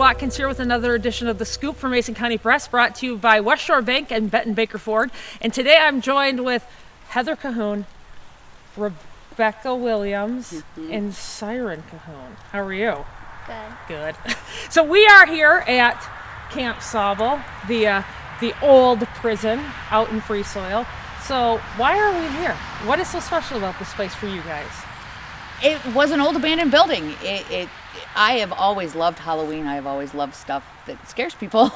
Watkins here with another edition of The Scoop from Mason County Press, brought to you by West Shore Bank and Betten Baker Ford. And today I'm joined with Heather Cahoon, Rebecca Williams, and Siren Cahoon. How are you? Good. Good. So we are here at Camp Sauble, the old prison out in Free Soil. So why are we here? What is so special about this place for you guys? It was an old abandoned building. I have always loved Halloween. I have always loved stuff that scares people.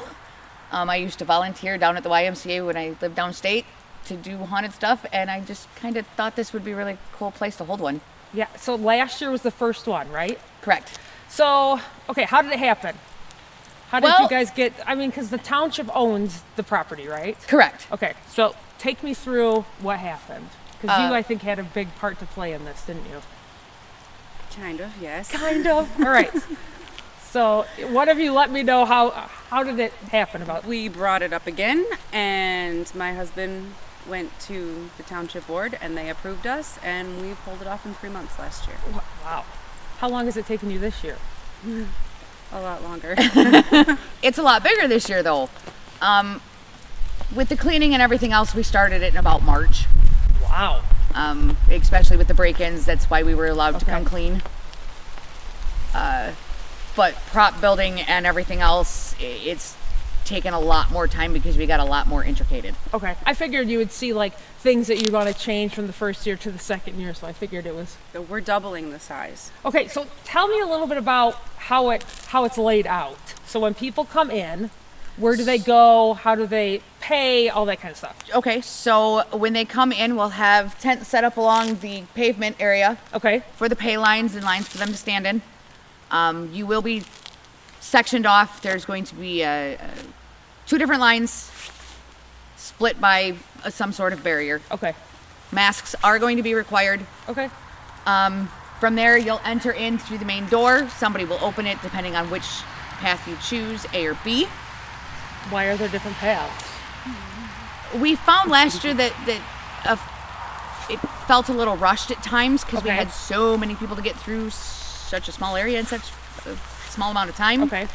I used to volunteer down at the YMCA when I lived downstate to do haunted stuff, and I just kind of thought this would be a really cool place to hold one. Yeah, so last year was the first one, right? Correct. So, okay, how did it happen? How did you guys get, because the township owns the property, right? Correct. Okay, so take me through what happened. Because you, I think, had a big part to play in this, didn't you? Kind of, yes. Kind of. All right. So, what have you let me know? How did it happen? We brought it up again, and my husband went to the township board, and they approved us, and we pulled it off in 3 months last year. Wow. How long has it taken you this year? A lot longer. It's a lot bigger this year, though. With the cleaning and everything else, we started it in about March. Wow. Especially with the break-ins, that's why we were allowed to come clean. But prop building and everything else, it's taken a lot more time because we got a lot more intricated. Okay. I figured you would see like things that you want to change from the first year to the second year, so I figured it was. So we're doubling the size. Okay, so tell me a little bit about how it's laid out. So when people come in, where do they go? How do they pay? All that kind of stuff. Okay, so when they come in, we'll have tents set up along the pavement area. Okay. For the pay lines and lines for them to stand in. You will be sectioned off. There's going to be 2 different lines split by some sort of barrier. Okay. Masks are going to be required. Okay. From there, you'll enter in through the main door. Somebody will open it depending on which path you choose, A or B. Why are there different paths? We found last year that it felt a little rushed at times because we had so many people to get through such a small area in such a small amount of time. Okay.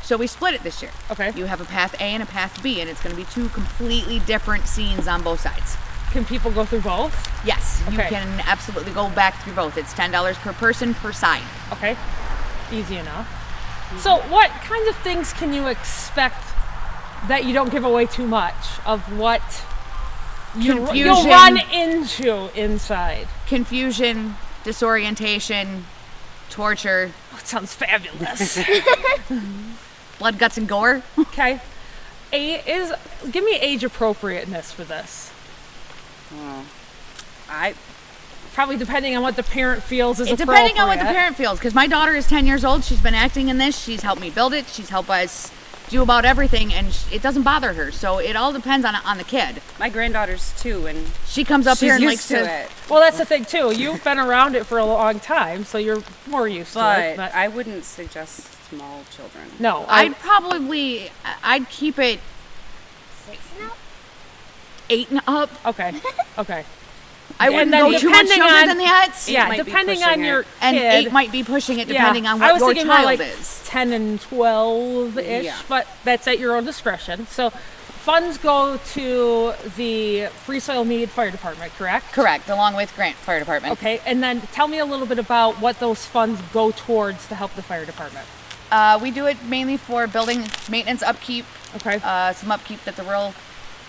So we split it this year. Okay. You have a path A and a path B, and it's going to be 2 completely different scenes on both sides. Can people go through both? Yes, you Okay. can absolutely go back through both. It's $10 per person per side. Okay. Easy enough. So what kinds of things can you expect that you don't give away too much of what you'll run into inside? Confusion, Disorientation, torture. Oh, it sounds fabulous. Blood, guts, and gore. Okay. Give me age appropriateness for this. Probably depending on what the parent feels is appropriate. Depending on what the parent feels, because my daughter is 10 years old. She's been acting in this. She's helped me build it. She's helped us do about everything, and it doesn't bother her. So it all depends on the kid. My granddaughter's 2, and she comes up here and likes to it. Well, that's the thing too. You've been around it for a long time, so you're more used to it. But I wouldn't suggest small children. No, I'd keep it 6 and up. 8 and up. Okay. Okay. I wouldn't go too much younger than that. Yeah, depending on your kid. And 8 might be pushing it depending on what your child is. 10 and 12-ish, but that's at your own discretion. So funds go to the Free Soil Mead Fire Department, correct? Correct, along with Grant Fire Department. Okay, and then tell me a little bit about what those funds go towards to help the fire department. We do it mainly for building maintenance, upkeep. Okay. Some upkeep that the rural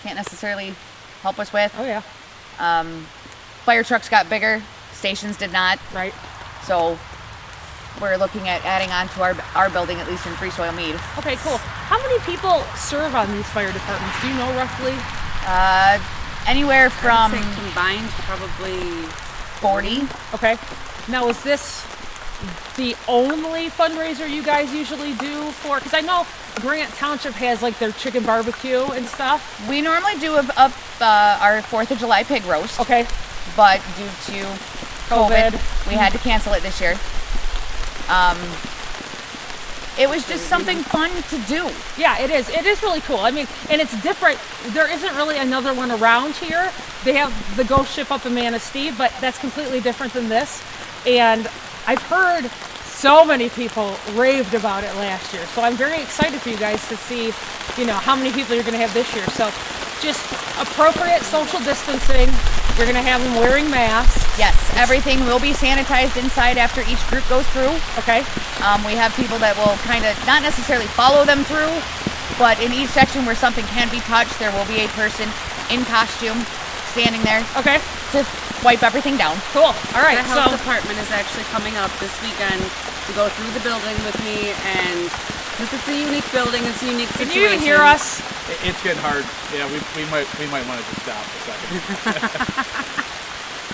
can't necessarily help us with. Oh, yeah. Fire trucks got bigger, stations did not. Right. So we're looking at adding on to our building, at least in Free Soil Mead. Okay, cool. How many people serve on these fire departments? Do you know roughly? Anywhere from I would say combined, probably 40. Okay. Now, is this the only fundraiser you guys usually do for? Because I know Grant Township has like their chicken barbecue and stuff. We normally do our 4th of July pig roast. Okay. But due to COVID, we had to cancel it this year. It was just something fun to do. Yeah, it is. It is really cool. I mean, and it's different. There isn't really another one around here. They have the ghost ship up in Manistee, but that's completely different than this. And I've heard so many people raved about it last year. So I'm very excited for you guys to see, how many people you're going to have this year. So just appropriate social distancing. You're going to have them wearing masks. Yes, everything will be sanitized inside after each group goes through. Okay. We have people that will kind of not necessarily follow them through, but in each section where something can be touched, there will be a person in costume standing there Okay. to wipe everything down. Cool. All right. The health department is actually coming up this weekend to go through the building with me, and because it's a unique building, it's a unique Can situation. you even hear us? It's getting hard. Yeah, we might want to just stop a second.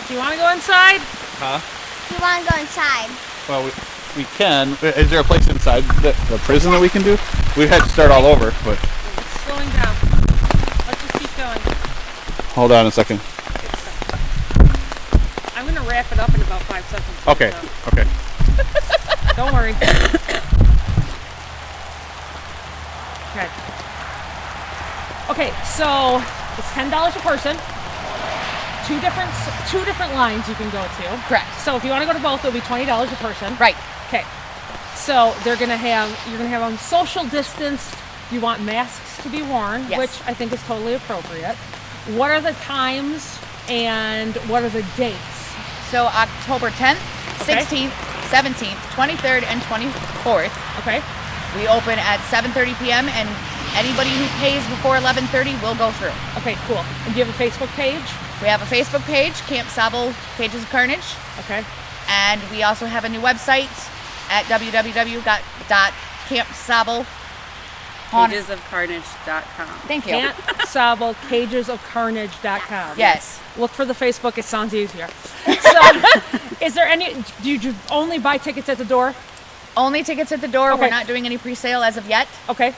Do you want to go inside? Huh? Do you want to go inside? Well, we can. Is there a place inside the prison that we can do? We had to start all over, but It's slowing down. Let's just keep going. hold on a second. I'm going to wrap it up in about 5 seconds. Okay. So Okay. don't worry. Okay. Okay, so it's $10 a person. Two different lines you can go to. Correct. So if you want to go to both, it'll be $20 a person. Right. Okay. So you're gonna have them social distanced. You want masks to be worn, Yes. which I think is totally appropriate. What are the times and what are the dates? So October 10th, Okay. 16th, 17th, 23rd, and 24th. Okay. We open at 7:30 p.m. and anybody who pays before 11:30 will go through. Okay, cool. And do you have a Facebook page? We have a Facebook page, Camp Sauble, Cages of Carnage, Okay. and we also have a new website at www.campsauble. CagesOfCarnage.com. Thank you. Can't Sauble, cagesofcarnage.com. Yes. Look for the Facebook. It sounds easier. So, is there do you only buy tickets at the door? Only tickets at the door. Okay. We're not doing any pre-sale as of yet. Okay.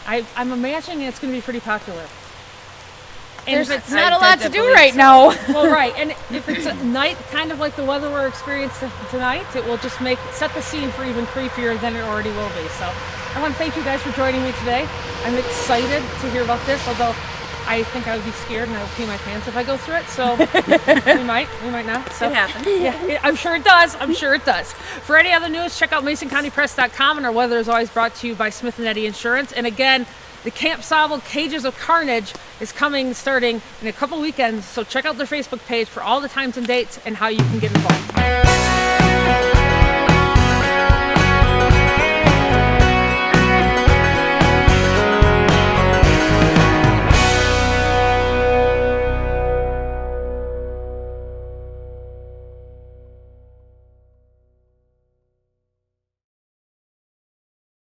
I'm imagining it's going to be pretty popular. And There's if it's not a I lot to do definitely right so. now. well, right, and if it's at night, kind of like the weather we're experiencing tonight, it will just set the scene for even creepier than it already will be. So, I want to thank you guys for joining me today. I'm excited to hear about this, although I think I would be scared and I would pee my pants if I go through it. So, we might not. So, It happens. yeah, I'm sure it does. I'm sure it does. For any other news, check out MasonCountyPress.com, and our weather is always brought to you by Smith & Eddy Insurance. And again, the Camp Sauble Cages of Carnage is starting in a couple weekends, so check out their Facebook page for all the times and dates and how you can get involved.